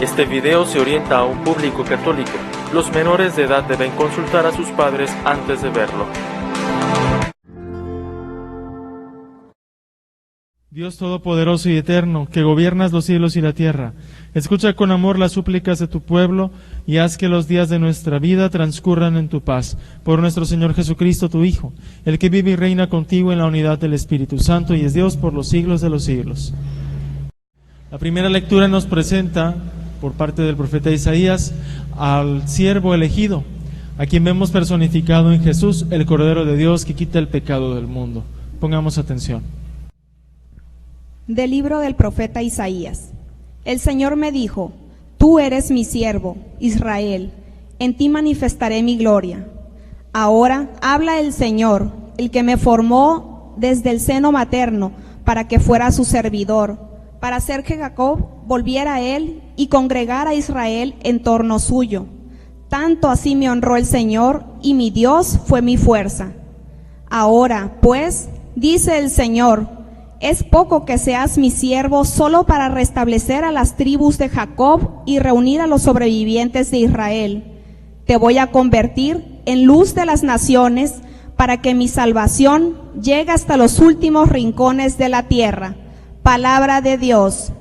Este video se orienta a un público católico. Los menores de edad deben consultar a sus padres antes de verlo. Dios Todopoderoso y Eterno, que gobiernas los cielos y la tierra, escucha con amor las súplicas de tu pueblo y haz que los días de nuestra vida transcurran en tu paz. Por nuestro Señor Jesucristo, tu Hijo, el que vive y reina contigo en la unidad del Espíritu Santo y es Dios por los siglos de los siglos. La primera lectura nos presenta, por parte del profeta Isaías, al siervo elegido, a quien vemos personificado en Jesús, el Cordero de Dios que quita el pecado del mundo. Pongamos atención. Del libro del profeta Isaías. El Señor me dijo: Tú eres mi siervo, Israel, en ti manifestaré mi gloria. Ahora habla el Señor, el que me formó desde el seno materno para que fuera su servidor, para hacer que Jacob volviera a él y congregara a Israel en torno suyo. Tanto así me honró el Señor, y mi Dios fue mi fuerza. Ahora, pues, dice el Señor, es poco que seas mi siervo solo para restablecer a las tribus de Jacob y reunir a los sobrevivientes de Israel. Te voy a convertir en luz de las naciones para que mi salvación llegue hasta los últimos rincones de la tierra. Palabra de Dios.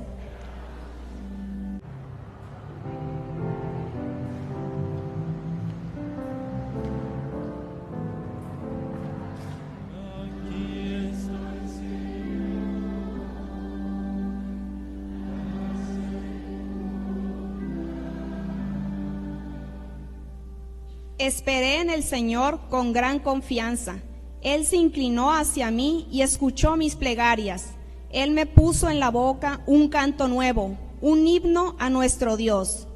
Esperé en el Señor con gran confianza. Él se inclinó hacia mí y escuchó mis plegarias. Él me puso en la boca un canto nuevo, un himno a nuestro Dios.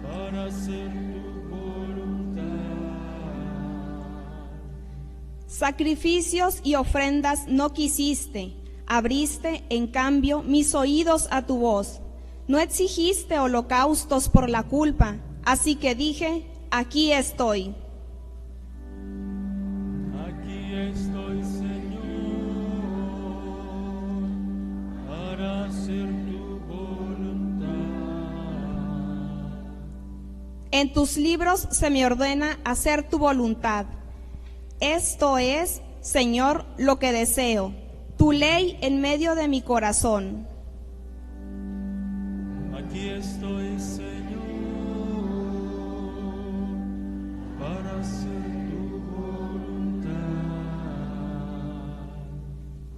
Para hacer tu voluntad. Sacrificios y ofrendas no quisiste. Abriste, en cambio, mis oídos a tu voz. No exigiste holocaustos por la culpa, así que dije, aquí estoy. Aquí estoy, Señor, para hacer tu voluntad. En tus libros se me ordena hacer tu voluntad. Esto es, Señor, lo que deseo. Tu ley en medio de mi corazón. Aquí estoy, Señor, para hacer tu voluntad.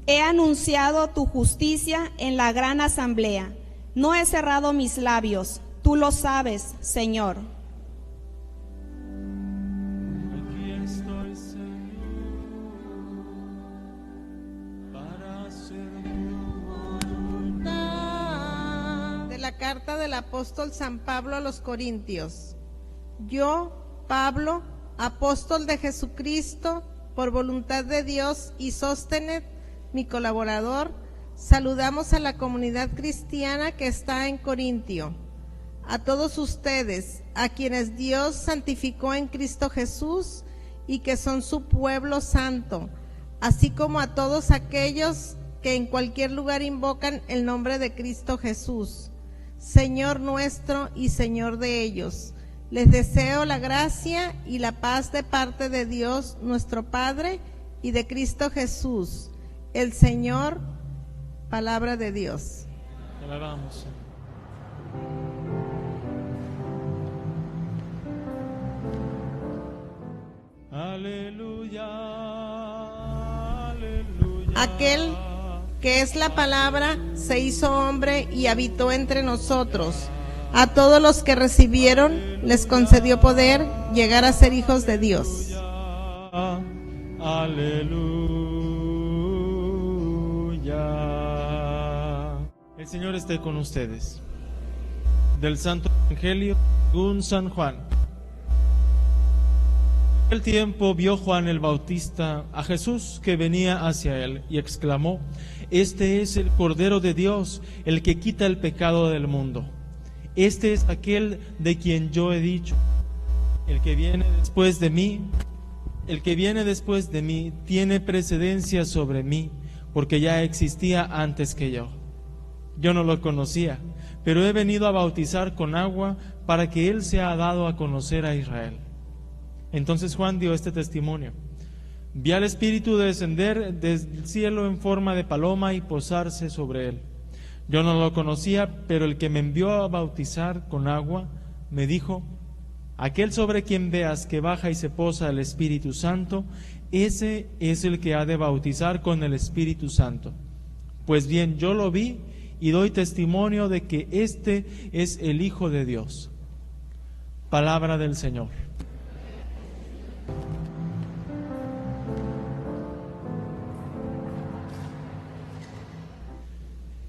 He anunciado tu justicia en la gran asamblea. No he cerrado mis labios. Tú lo sabes, Señor. Carta del apóstol San Pablo a los Corintios. Yo, Pablo, apóstol de Jesucristo, por voluntad de Dios, y Sóstenes, mi colaborador, saludamos a la comunidad cristiana que está en Corintio. A todos ustedes, a quienes Dios santificó en Cristo Jesús y que son su pueblo santo, así como a todos aquellos que en cualquier lugar invocan el nombre de Cristo Jesús, Señor nuestro y Señor de ellos. Les deseo la gracia y la paz de parte de Dios nuestro Padre y de Cristo Jesús, el Señor. Palabra de Dios. Te alabamos. Aleluya, aleluya. Aquel que es la palabra, se hizo hombre y habitó entre nosotros. A todos los que recibieron, les concedió poder llegar a ser hijos de Dios. Aleluya. El Señor esté con ustedes. Del Santo Evangelio según San Juan. En aquel tiempo vio Juan el Bautista a Jesús que venía hacia él y exclamó: Este es el Cordero de Dios, el que quita el pecado del mundo. Este es aquel de quien yo he dicho: el que viene después de mí el que viene después de mí tiene precedencia sobre mí, porque ya existía antes que yo. Yo no lo conocía, pero he venido a bautizar con agua para que Él sea dado a conocer a Israel. Entonces Juan dio este testimonio. Vi al Espíritu descender desde el cielo en forma de paloma y posarse sobre Él. Yo no lo conocía, pero el que me envió a bautizar con agua me dijo: aquel sobre quien veas que baja y se posa el Espíritu Santo, ese es el que ha de bautizar con el Espíritu Santo. Pues bien, yo lo vi y doy testimonio de que este es el Hijo de Dios. Palabra del Señor.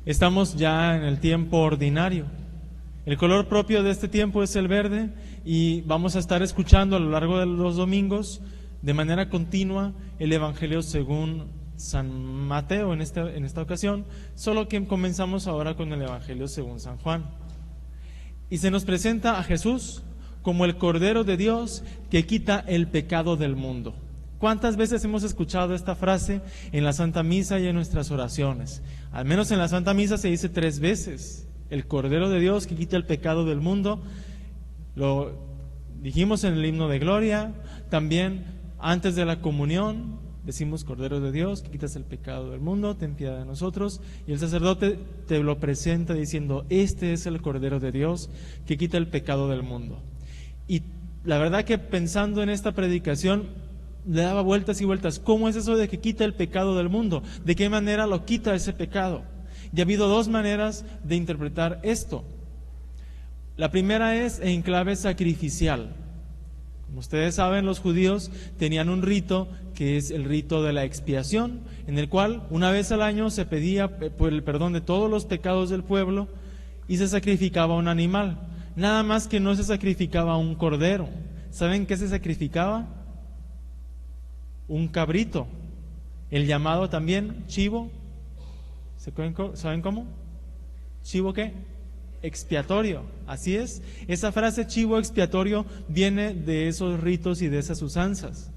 Estamos ya en el tiempo ordinario. El color propio de este tiempo es el verde y vamos a estar escuchando a lo largo de los domingos de manera continua el Evangelio según San Mateo en esta ocasión, solo que comenzamos ahora con el Evangelio según San Juan. Y se nos presenta a Jesús como el Cordero de Dios que quita el pecado del mundo. ¿Cuántas veces hemos escuchado esta frase en la Santa Misa y en nuestras oraciones? Al menos en la Santa Misa se dice 3 veces. El Cordero de Dios que quita el pecado del mundo. Lo dijimos en el himno de gloria. También antes de la comunión decimos: Cordero de Dios que quitas el pecado del mundo, ten piedad de nosotros. Y el sacerdote te lo presenta diciendo: este es el Cordero de Dios que quita el pecado del mundo. Y la verdad que pensando en esta predicación le daba vueltas y vueltas. ¿Cómo es eso de que quita el pecado del mundo? ¿De qué manera lo quita ese pecado? Y ha habido 2 maneras de interpretar esto. La primera es en clave sacrificial. Como ustedes saben, los judíos tenían un rito que es el rito de la expiación, en el cual una vez al año se pedía por el perdón de todos los pecados del pueblo y se sacrificaba un animal. Nada más que no se sacrificaba un cordero. ¿Saben qué se sacrificaba? Un cabrito, el llamado también chivo. ¿Saben cómo? ¿Chivo qué? Expiatorio, así es. Esa frase chivo expiatorio viene de esos ritos y de esas usanzas,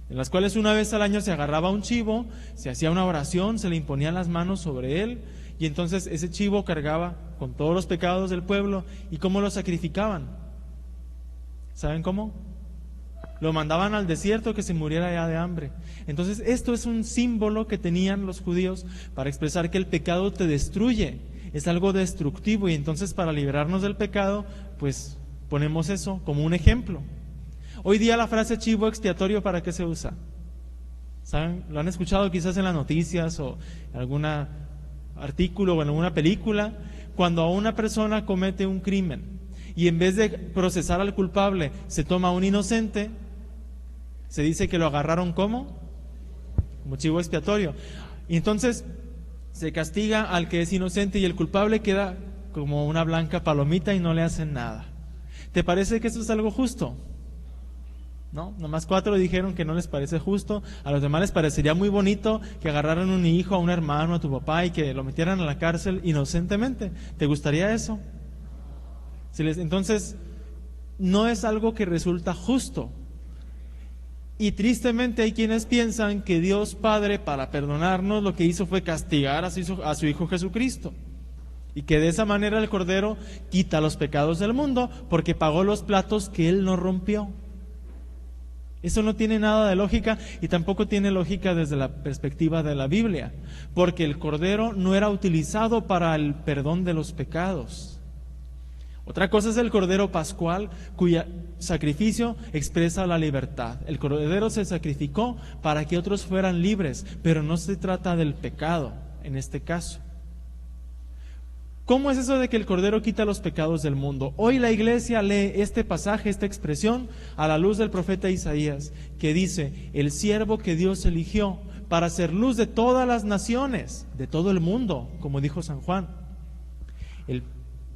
en las cuales una vez al año se agarraba un chivo, se hacía una oración, se le imponían las manos sobre él, y entonces ese chivo cargaba con todos los pecados del pueblo. ¿Y cómo lo sacrificaban? ¿Saben cómo? Lo mandaban al desierto que se muriera ya de hambre. Entonces esto es un símbolo que tenían los judíos para expresar que el pecado te destruye, es algo destructivo, y entonces para liberarnos del pecado pues ponemos eso como un ejemplo. Hoy día la frase chivo expiatorio, ¿para qué se usa? ¿Saben? ¿Lo han escuchado quizás en las noticias o en algún artículo o en alguna película? Cuando a una persona comete un crimen y en vez de procesar al culpable se toma a un inocente, se dice que lo agarraron como chivo expiatorio. Y entonces se castiga al que es inocente y el culpable queda como una blanca palomita y no le hacen nada. ¿Te parece que eso es algo justo? ¿No? Nomás 4 dijeron que no les parece justo. A los demás les parecería muy bonito que agarraran a un hijo, a un hermano, a tu papá y que lo metieran a la cárcel inocentemente. ¿Te gustaría eso? Entonces, no es algo que resulta justo. Y tristemente hay quienes piensan que Dios Padre, para perdonarnos, lo que hizo fue castigar a su Hijo Jesucristo, y que de esa manera el Cordero quita los pecados del mundo porque pagó los platos que Él no rompió. Eso no tiene nada de lógica, y tampoco tiene lógica desde la perspectiva de la Biblia, porque el Cordero no era utilizado para el perdón de los pecados. Otra cosa es el Cordero Pascual, cuyo sacrificio expresa la libertad. El Cordero se sacrificó para que otros fueran libres, pero no se trata del pecado en este caso. ¿Cómo es eso de que el Cordero quita los pecados del mundo? Hoy la Iglesia lee este pasaje, esta expresión, a la luz del profeta Isaías, que dice: el siervo que Dios eligió para ser luz de todas las naciones, de todo el mundo, como dijo San Juan.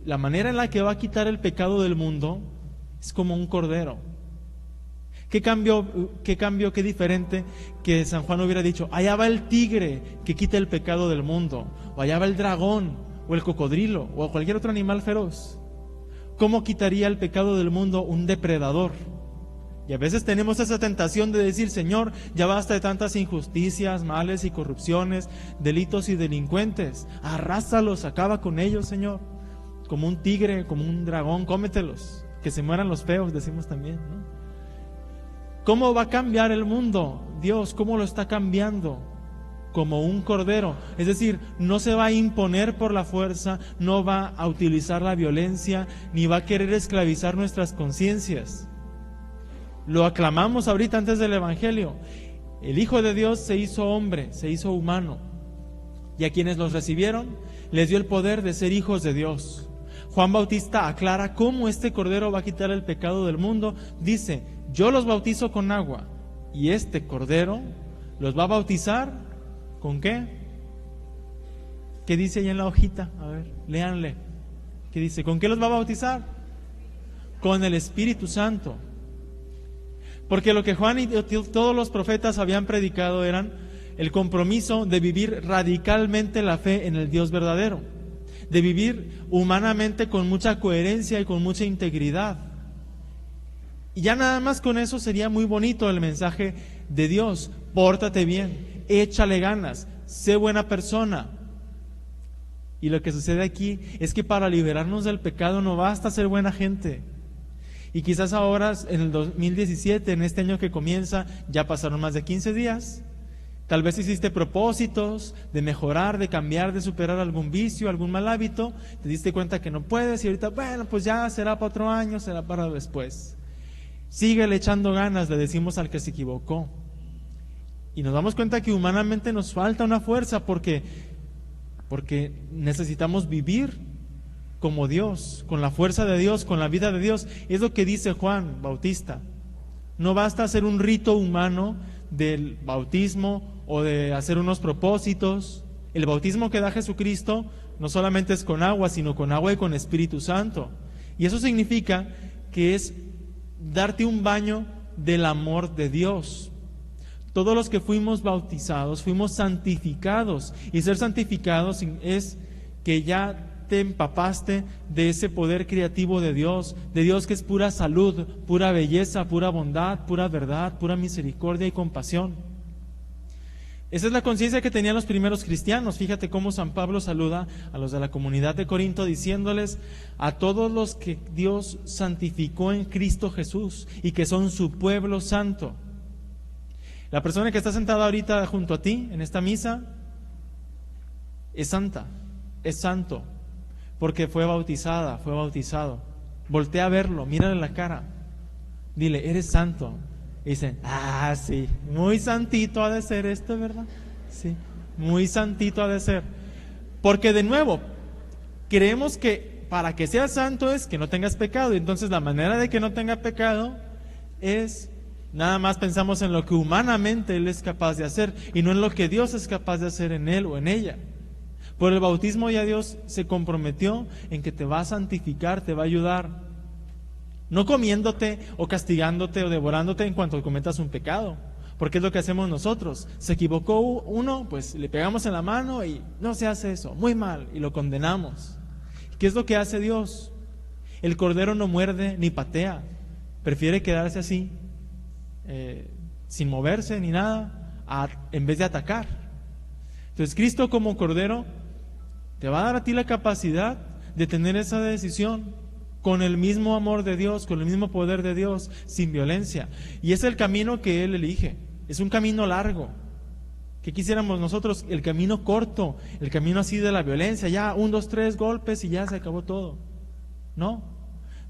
La manera en la que va a quitar el pecado del mundo es como un cordero. ¿Qué cambio, qué diferente que San Juan hubiera dicho: allá va el tigre que quita el pecado del mundo, o allá va el dragón, o el cocodrilo, o cualquier otro animal feroz? ¿Cómo quitaría el pecado del mundo un depredador? Y a veces tenemos esa tentación de decir, Señor, ya basta de tantas injusticias, males y corrupciones, delitos y delincuentes. Arrásalos, acaba con ellos, Señor. Como un tigre, como un dragón, cómetelos. Que se mueran los feos, decimos también, ¿no? ¿Cómo va a cambiar el mundo? Dios, ¿cómo lo está cambiando? Como un cordero. Es decir, no se va a imponer por la fuerza, no va a utilizar la violencia, ni va a querer esclavizar nuestras conciencias. Lo aclamamos ahorita antes del Evangelio. El Hijo de Dios se hizo hombre, se hizo humano. Y a quienes los recibieron, les dio el poder de ser hijos de Dios. Juan Bautista aclara cómo este Cordero va a quitar el pecado del mundo. Dice, yo los bautizo con agua, y este Cordero los va a bautizar, ¿con qué? ¿Qué dice ahí en la hojita? A ver, léanle. ¿Qué dice? ¿Con qué los va a bautizar? Con el Espíritu Santo. Porque lo que Juan y todos los profetas habían predicado eran el compromiso de vivir radicalmente la fe en el Dios verdadero, de vivir humanamente con mucha coherencia y con mucha integridad. Y ya nada más con eso sería muy bonito el mensaje de Dios. Pórtate bien, échale ganas, sé buena persona. Y lo que sucede aquí es que para liberarnos del pecado no basta ser buena gente. Y quizás ahora, en el 2017, en este año que comienza, ya pasaron más de 15 días. Tal vez hiciste propósitos de mejorar, de cambiar, de superar algún vicio, algún mal hábito. Te diste cuenta que no puedes y ahorita, bueno, pues ya será para otro año, será para después. Síguele echando ganas, le decimos al que se equivocó. Y nos damos cuenta que humanamente nos falta una fuerza porque necesitamos vivir como Dios, con la fuerza de Dios, con la vida de Dios. Es lo que dice Juan Bautista. No basta hacer un rito humano del bautismo o de hacer unos propósitos. El bautismo que da Jesucristo no solamente es con agua, sino con agua y con Espíritu Santo. Y eso significa que es darte un baño del amor de Dios. Todos los que fuimos bautizados, fuimos santificados. Y ser santificados es que ya te empapaste de ese poder creativo de Dios que es pura salud, pura belleza, pura bondad, pura verdad, pura misericordia y compasión. Esa es la conciencia que tenían los primeros cristianos. Fíjate cómo San Pablo saluda a los de la comunidad de Corinto diciéndoles a todos los que Dios santificó en Cristo Jesús y que son su pueblo santo. La persona que está sentada ahorita junto a ti en esta misa es santa, es santo, porque fue bautizada, fue bautizado. Voltea a verlo, mírale la cara, dile, eres santo. Y dicen, sí, muy santito ha de ser esto, ¿verdad? Sí, muy santito ha de ser. Porque de nuevo, creemos que para que seas santo es que no tengas pecado. Y entonces la manera de que no tenga pecado es, nada más pensamos en lo que humanamente Él es capaz de hacer y no en lo que Dios es capaz de hacer en Él o en ella. Por el bautismo ya Dios se comprometió en que te va a santificar, te va a ayudar, no comiéndote o castigándote o devorándote en cuanto cometas un pecado, porque es lo que hacemos nosotros. Se equivocó uno, pues le pegamos en la mano y no se hace eso, muy mal, y lo condenamos. ¿Qué es lo que hace Dios? El cordero no muerde ni patea, prefiere quedarse así, sin moverse ni nada, en vez de atacar. Entonces Cristo como cordero te va a dar a ti la capacidad de tener esa decisión con el mismo amor de Dios, con el mismo poder de Dios, sin violencia. Y es el camino que Él elige. Es un camino largo. ¿Qué quisiéramos nosotros? El camino corto, el camino así de la violencia, ya 1, 2, 3 golpes y ya se acabó todo. No,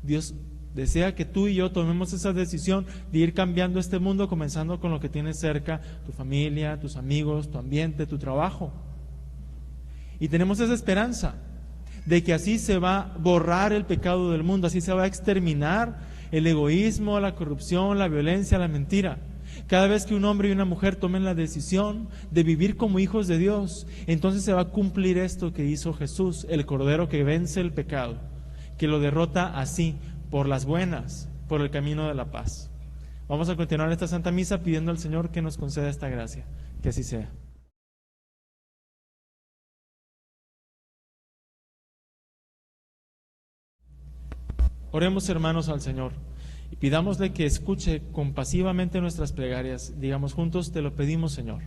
Dios desea que tú y yo tomemos esa decisión de ir cambiando este mundo, comenzando con lo que tienes cerca, tu familia, tus amigos, tu ambiente, tu trabajo. Y tenemos esa esperanza de que así se va a borrar el pecado del mundo, así se va a exterminar el egoísmo, la corrupción, la violencia, la mentira. Cada vez que un hombre y una mujer tomen la decisión de vivir como hijos de Dios, entonces se va a cumplir esto que hizo Jesús, el Cordero que vence el pecado, que lo derrota así, por las buenas, por el camino de la paz. Vamos a continuar esta Santa Misa pidiendo al Señor que nos conceda esta gracia, que así sea. Oremos, hermanos, al Señor. Y pidámosle que escuche compasivamente nuestras plegarias. Digamos juntos, te lo pedimos, Señor.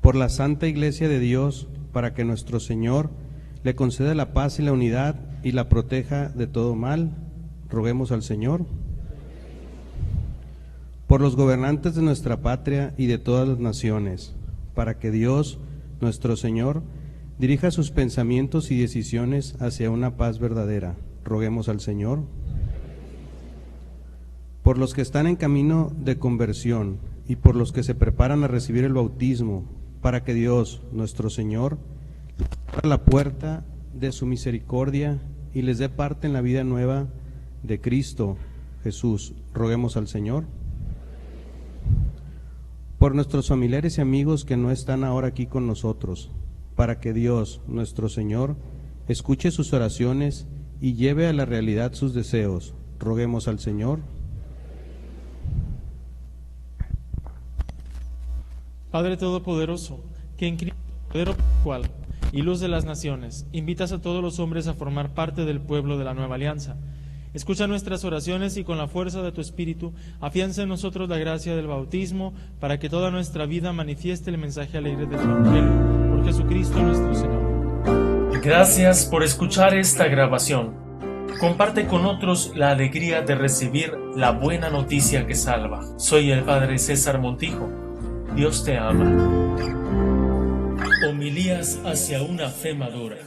Por la Santa Iglesia de Dios, para que nuestro Señor le conceda la paz y la unidad y la proteja de todo mal, roguemos al Señor. Por los gobernantes de nuestra patria y de todas las naciones, para que Dios, nuestro Señor, dirija sus pensamientos y decisiones hacia una paz verdadera, roguemos al Señor. Por los que están en camino de conversión y por los que se preparan a recibir el bautismo, para que Dios, nuestro Señor, abra la puerta de su misericordia y les dé parte en la vida nueva de Cristo Jesús, roguemos al Señor. Por nuestros familiares y amigos que no están ahora aquí con nosotros, para que Dios, nuestro Señor, escuche sus oraciones y lleve a la realidad sus deseos, roguemos al Señor. Padre Todopoderoso, que en Cristo, Cordero Pascual y luz de las naciones, invitas a todos los hombres a formar parte del pueblo de la nueva alianza. Escucha nuestras oraciones y con la fuerza de tu Espíritu, afianza en nosotros la gracia del bautismo, para que toda nuestra vida manifieste el mensaje alegre de tu Evangelio. Por Jesucristo nuestro Señor. Gracias por escuchar esta grabación. Comparte con otros la alegría de recibir la buena noticia que salva. Soy el Padre César Montijo. Dios te ama. Homilías hacia una fe madura.